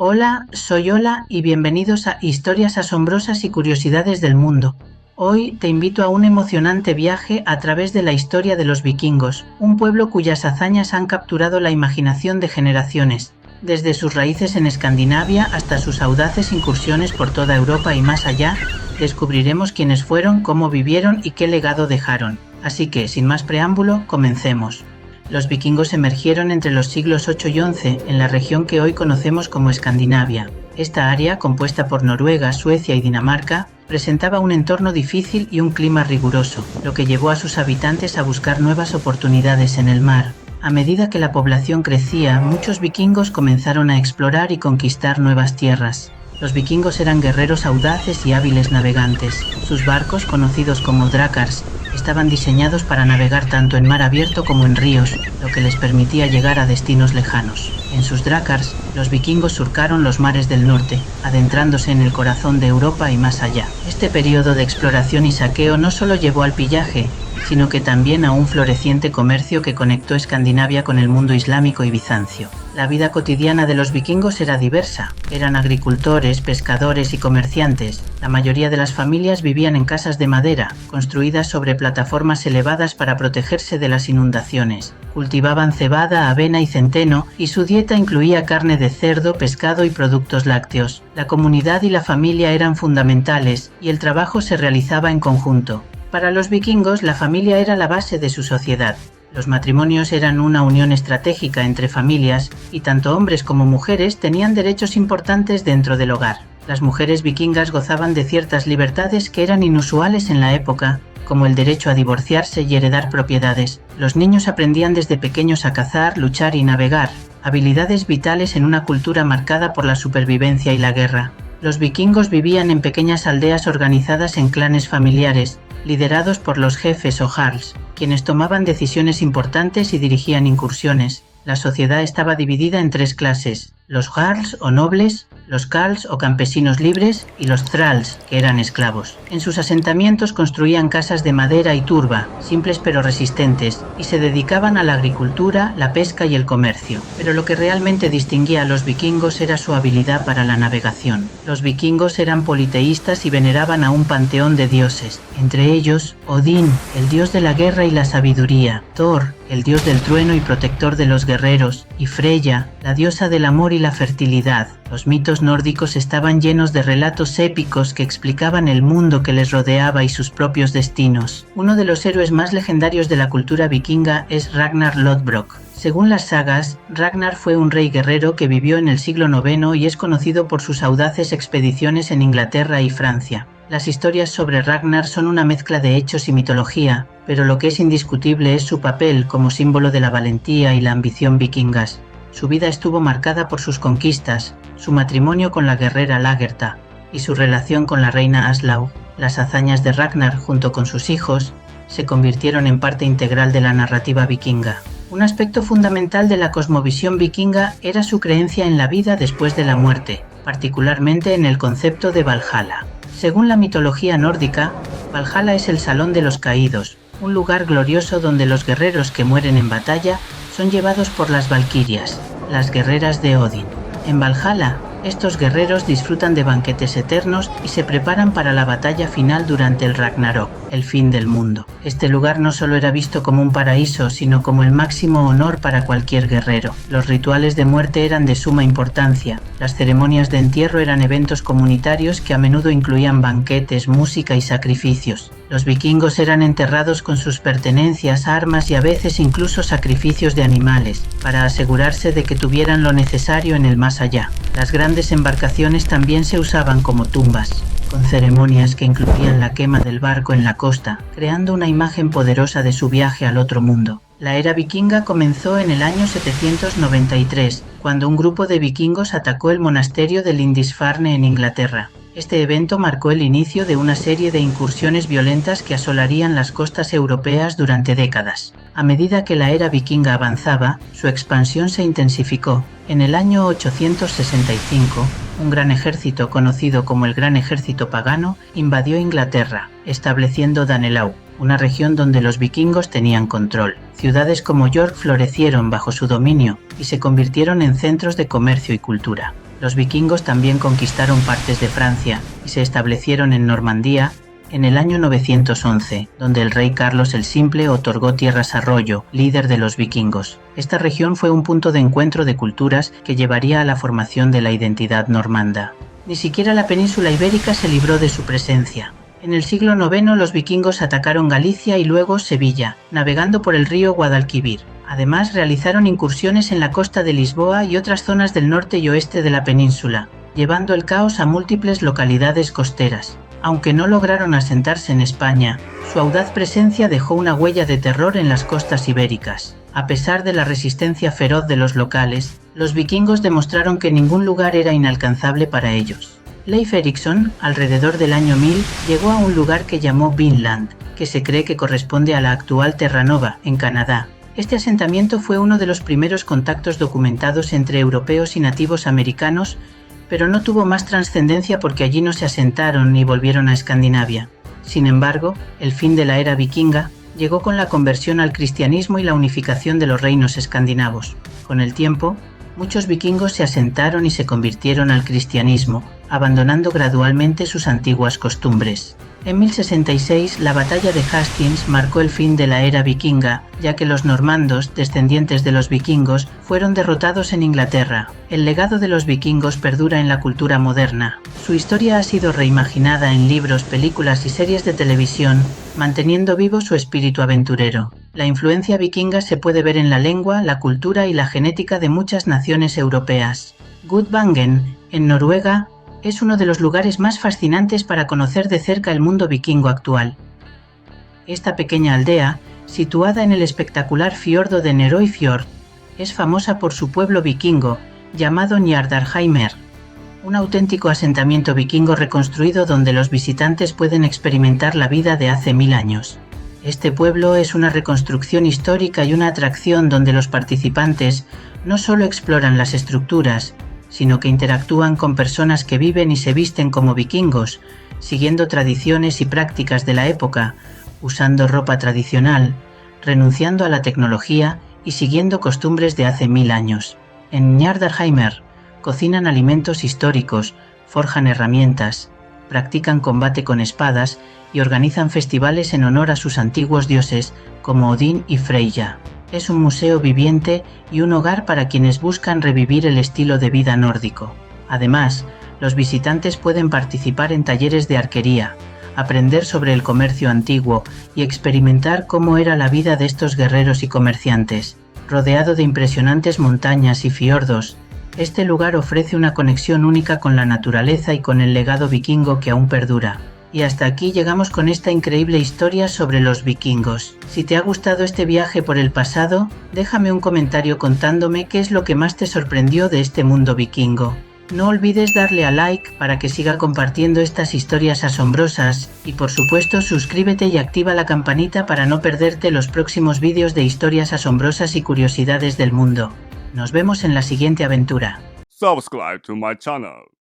Hola, soy Ola y bienvenidos a Historias asombrosas y curiosidades del mundo. Hoy te invito a un emocionante viaje a través de la historia de los vikingos, un pueblo cuyas hazañas han capturado la imaginación de generaciones, desde sus raíces en Escandinavia hasta sus audaces incursiones por toda Europa y más allá. Descubriremos quiénes fueron, cómo vivieron y qué legado dejaron. Así que, sin más preámbulo, comencemos. Los vikingos emergieron entre los siglos 8 y 11 en la región que hoy conocemos como Escandinavia. Esta área, compuesta por Noruega, Suecia y Dinamarca, presentaba un entorno difícil y un clima riguroso, lo que llevó a sus habitantes a buscar nuevas oportunidades en el mar. A medida que la población crecía, muchos vikingos comenzaron a explorar y conquistar nuevas tierras. Los vikingos eran guerreros audaces y hábiles navegantes. Sus barcos, conocidos como drakars, estaban diseñados para navegar tanto en mar abierto como en ríos, lo que les permitía llegar a destinos lejanos. En sus drakars, los vikingos surcaron los mares del norte, adentrándose en el corazón de Europa y más allá. Este periodo de exploración y saqueo no solo llevó al pillaje, sino que también a un floreciente comercio que conectó Escandinavia con el mundo islámico y bizancio. La vida cotidiana de los vikingos era diversa. Eran agricultores, pescadores y comerciantes. La mayoría de las familias vivían en casas de madera, construidas sobre plataformas elevadas para protegerse de las inundaciones. Cultivaban cebada, avena y centeno, y su dieta incluía carne de cerdo, pescado y productos lácteos. La comunidad y la familia eran fundamentales, y el trabajo se realizaba en conjunto. Para los vikingos, la familia era la base de su sociedad. Los matrimonios eran una unión estratégica entre familias y tanto hombres como mujeres tenían derechos importantes dentro del hogar. Las mujeres vikingas gozaban de ciertas libertades que eran inusuales en la época, como el derecho a divorciarse y heredar propiedades. Los niños aprendían desde pequeños a cazar, luchar y navegar, habilidades vitales en una cultura marcada por la supervivencia y la guerra. Los vikingos vivían en pequeñas aldeas organizadas en clanes familiares, liderados por los jefes o jarls, quienes tomaban decisiones importantes y dirigían incursiones. La sociedad estaba dividida en tres clases: los jarls o nobles, los carls o campesinos libres y los thralls, que eran esclavos. En sus asentamientos construían casas de madera y turba, simples pero resistentes, y se dedicaban a la agricultura, la pesca y el comercio. Pero lo que realmente distinguía a los vikingos era su habilidad para la navegación. Los vikingos eran politeístas y veneraban a un panteón de dioses, entre ellos Odín, el dios de la guerra y la sabiduría, Thor, el dios del trueno y protector de los guerreros, y Freya, la diosa del amor y la fertilidad. Los mitos nórdicos estaban llenos de relatos épicos que explicaban el mundo que les rodeaba y sus propios destinos. Uno de los héroes más legendarios de la cultura vikinga es Ragnar Lodbrok. Según las sagas, Ragnar fue un rey guerrero que vivió en el siglo IX y es conocido por sus audaces expediciones en Inglaterra y Francia. Las historias sobre Ragnar son una mezcla de hechos y mitología, pero lo que es indiscutible es su papel como símbolo de la valentía y la ambición vikingas. Su vida estuvo marcada por sus conquistas, su matrimonio con la guerrera Lagertha y su relación con la reina Aslaug. Las hazañas de Ragnar, junto con sus hijos, se convirtieron en parte integral de la narrativa vikinga. Un aspecto fundamental de la cosmovisión vikinga era su creencia en la vida después de la muerte, particularmente en el concepto de Valhalla. Según la mitología nórdica, Valhalla es el Salón de los Caídos, un lugar glorioso donde los guerreros que mueren en batalla son llevados por las valquirias, las guerreras de Odín. En Valhalla, estos guerreros disfrutan de banquetes eternos y se preparan para la batalla final durante el Ragnarok, el fin del mundo. Este lugar no solo era visto como un paraíso, sino como el máximo honor para cualquier guerrero. Los rituales de muerte eran de suma importancia. Las ceremonias de entierro eran eventos comunitarios que a menudo incluían banquetes, música y sacrificios. Los vikingos eran enterrados con sus pertenencias, armas y a veces incluso sacrificios de animales, para asegurarse de que tuvieran lo necesario en el más allá. Las grandes embarcaciones también se usaban como tumbas, con ceremonias que incluían la quema del barco en la costa, creando una imagen poderosa de su viaje al otro mundo. La era vikinga comenzó en el año 793, cuando un grupo de vikingos atacó el monasterio de Lindisfarne en Inglaterra. Este evento marcó el inicio de una serie de incursiones violentas que asolarían las costas europeas durante décadas. A medida que la era vikinga avanzaba, su expansión se intensificó. En el año 865, un gran ejército conocido como el Gran Ejército Pagano invadió Inglaterra, estableciendo Danelaw, una región donde los vikingos tenían control. Ciudades como York florecieron bajo su dominio y se convirtieron en centros de comercio y cultura. Los vikingos también conquistaron partes de Francia y se establecieron en Normandía en el año 911, donde el rey Carlos el Simple otorgó tierras a Rollo, líder de los vikingos. Esta región fue un punto de encuentro de culturas que llevaría a la formación de la identidad normanda. Ni siquiera la península ibérica se libró de su presencia. En el siglo IX los vikingos atacaron Galicia y luego Sevilla, navegando por el río Guadalquivir. Además realizaron incursiones en la costa de Lisboa y otras zonas del norte y oeste de la península, llevando el caos a múltiples localidades costeras. Aunque no lograron asentarse en España, su audaz presencia dejó una huella de terror en las costas ibéricas. A pesar de la resistencia feroz de los locales, los vikingos demostraron que ningún lugar era inalcanzable para ellos. Leif Erikson, alrededor del año 1000, llegó a un lugar que llamó Vinland, que se cree que corresponde a la actual Terranova, en Canadá. Este asentamiento fue uno de los primeros contactos documentados entre europeos y nativos americanos, pero no tuvo más trascendencia porque allí no se asentaron ni volvieron a Escandinavia. Sin embargo, el fin de la era vikinga llegó con la conversión al cristianismo y la unificación de los reinos escandinavos. Con el tiempo, muchos vikingos se asentaron y se convirtieron al cristianismo, abandonando gradualmente sus antiguas costumbres. En 1066, la batalla de Hastings marcó el fin de la era vikinga, ya que los normandos, descendientes de los vikingos, fueron derrotados en Inglaterra. El legado de los vikingos perdura en la cultura moderna. Su historia ha sido reimaginada en libros, películas y series de televisión, manteniendo vivo su espíritu aventurero. La influencia vikinga se puede ver en la lengua, la cultura y la genética de muchas naciones europeas. Gudvangen, en Noruega, es uno de los lugares más fascinantes para conocer de cerca el mundo vikingo actual. Esta pequeña aldea, situada en el espectacular fiordo de Nerøyfjord, es famosa por su pueblo vikingo, llamado Njardarheimr, un auténtico asentamiento vikingo reconstruido donde los visitantes pueden experimentar la vida de hace 1000 años. Este pueblo es una reconstrucción histórica y una atracción donde los participantes no solo exploran las estructuras, sino que interactúan con personas que viven y se visten como vikingos, siguiendo tradiciones y prácticas de la época, usando ropa tradicional, renunciando a la tecnología y siguiendo costumbres de hace 1000 años. En Njardarheimr cocinan alimentos históricos, forjan herramientas, practican combate con espadas y organizan festivales en honor a sus antiguos dioses como Odín y Freyja. Es un museo viviente y un hogar para quienes buscan revivir el estilo de vida nórdico. Además, los visitantes pueden participar en talleres de arquería, aprender sobre el comercio antiguo y experimentar cómo era la vida de estos guerreros y comerciantes. Rodeado de impresionantes montañas y fiordos, este lugar ofrece una conexión única con la naturaleza y con el legado vikingo que aún perdura. Y hasta aquí llegamos con esta increíble historia sobre los vikingos. Si te ha gustado este viaje por el pasado, déjame un comentario contándome qué es lo que más te sorprendió de este mundo vikingo. No olvides darle a like para que siga compartiendo estas historias asombrosas y por supuesto suscríbete y activa la campanita para no perderte los próximos vídeos de historias asombrosas y curiosidades del mundo. Nos vemos en la siguiente aventura. Subscribe to my channel.